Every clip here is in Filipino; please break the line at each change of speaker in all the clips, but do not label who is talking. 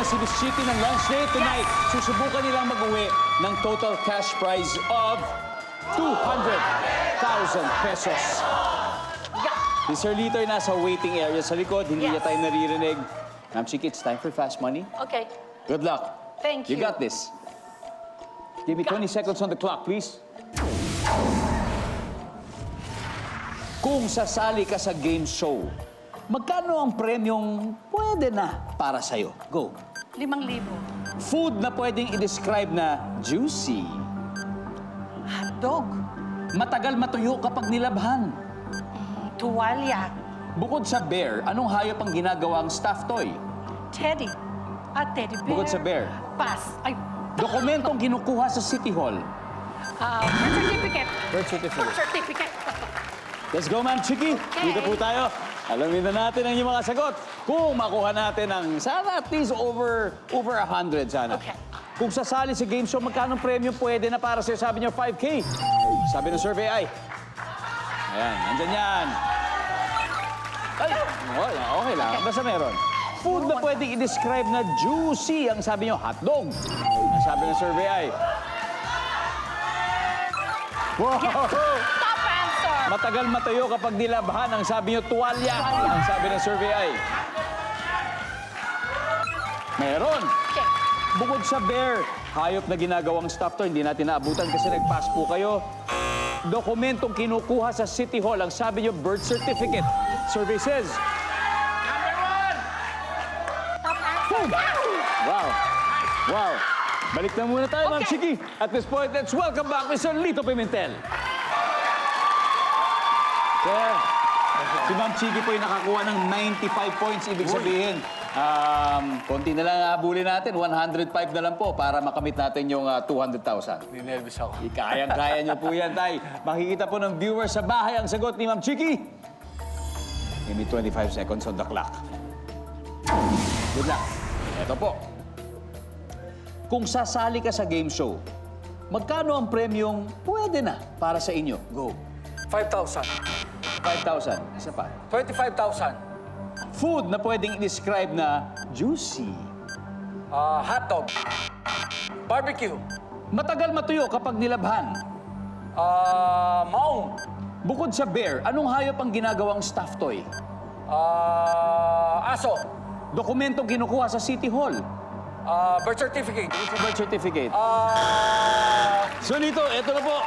si Miss Chiki ng lunch date tonight. Susubukan nilang mag-uwi ng total cash prize of 200,000 pesos. Si Sir Lito ay nasa waiting area sa likod. Hindi niya tayo naririnig. Ma'am Chiki, it's time for fast money.
Okay.
Good luck.
Thank you.
You got this. Give me 20 seconds on the clock, please. Kung sasali ka sa game show, magkano ang premyong pwede na para sa'yo? Go.
5,000.
Food na pwedeng i-describe na juicy.
Hotdog.
Matagal matuyo kapag nilabhan.
Tuwalya.
Bukod sa bear, anong hayop ang ginagawang stuffed toy?
Teddy. Teddy bear.
Bukod sa bear.
Pass. Ay,
Dokumentong kinukuha sa City Hall.
birth certificate.
Birth certificate.
Birth certificate.
Let's go, Ma'am Chiki.
Okay.
Dito po tayo. Alamin na natin ang inyong mga sagot. Kung makuha natin ang sana at least over 100 sana.
Okay.
Kung sasali sa game show, magkano premium pwede na para sa'yo? Sabi niyo, 5K. Sabi ng survey ay... Ayan, nandyan yan. Ay, okay lang. Basta meron. Food na pwedeng i-describe na juicy. Ang sabi niyo, hotdog. Ang sabi ng survey ay... Wow!
Top answer.
Matagal matayo kapag nilabhan. Ang sabi niyo, tuwalya. Ang sabi ng survey ay... Meron.
Okay.
Bukod sa bear, hayop na ginagawang stuffed toy, hindi natin naabutan kasi nag-pass po kayo. Dokumentong kinukuha sa City Hall. Ang sabi niyo, birth certificate. Survey says...
Top answer.
Wow. Wow. Balik na muna tayo, Ma'am
Okay.
Chiki. At this point, let's welcome back Mr. Lito Pimentel. Sir, si Ma'am Chiki po ay nakakuha ng 95 points. Ibig sabihin, konti na lang habulin natin. 105 na lang po para makamit natin yung 200,000.
Ninervous ako.
Kayang-kaya niyo po yan, Tay. Makikita po ng viewers sa bahay ang sagot ni Ma'am Chiki. Give me 25 seconds on the clock. Good luck. Ito po. Kung sasali ka sa game show, magkano ang premyong pwede na para sa inyo? Go.
5,000.
5,000. Isa pa.
25,000.
Food na pwedeng i-describe na juicy.
Hotdog. Barbecue.
Matagal matuyo kapag nilabhan.
Maong.
Bukod sa bear, anong hayop ang ginagawang stuffed toy?
Aso.
Dokumentong kinukuha sa City Hall.
Birth certificate.
Sa birth certificate. So Lito, eto na po.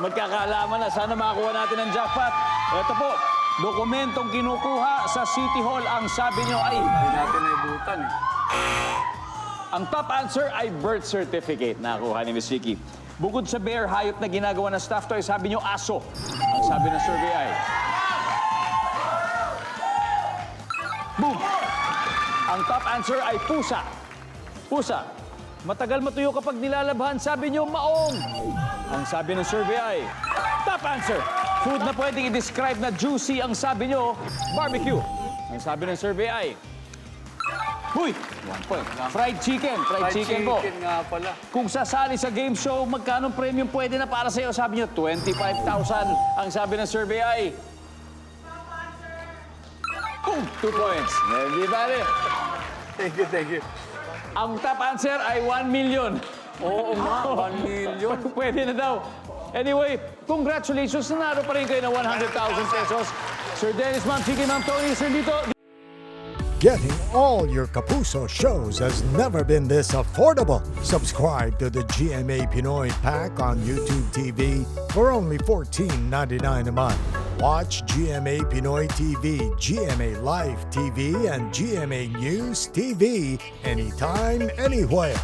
Magkakaalaman na. Sana makakuha natin ang jackpot. Eto po. Dokumentong kinukuha sa City Hall. Ang sabi nyo ay...
Hindi natin naibutan eh.
Ang top answer ay birth certificate. Nakuha ni Miss Chiki. Bukod sa bear, hayop na ginagawa ng stuffed toy, sabi nyo aso. Ang sabi ng survey ay... Boom! Ang top answer ay pusa. Pusa. Matagal matuyo kapag nilalabhan, sabi nyo maong. Ang sabi ng survey ay... Top answer! Food na pwedeng i-describe na juicy, ang sabi nyo, barbecue. Ang sabi ng survey ay... Uy! 1 point. Fried chicken. Fried chicken po.
Chicken nga pala.
Kung sasali sa game show, magkano premium pwede na para sa'yo? Sabi nyo, 25,000. Ang sabi ng survey ay... Boom! 2 points. Hindi bale.
Thank you, thank you.
Ang top answer ay 1 million.
Oo nga, 1 million.
Pwede na daw. Anyway, congratulations. Nanalo pa rin kayo ng 100,000 pesos. Sir Dennis, Ma'am Chiki, Ma'am Tony, Sir Lito.
Getting all your Kapuso shows has never been this affordable. Subscribe to the GMA Pinoy Pack on YouTube TV for only $14.99 a month. Watch GMA Pinoy TV, GMA Live TV, and GMA News TV anytime, anywhere.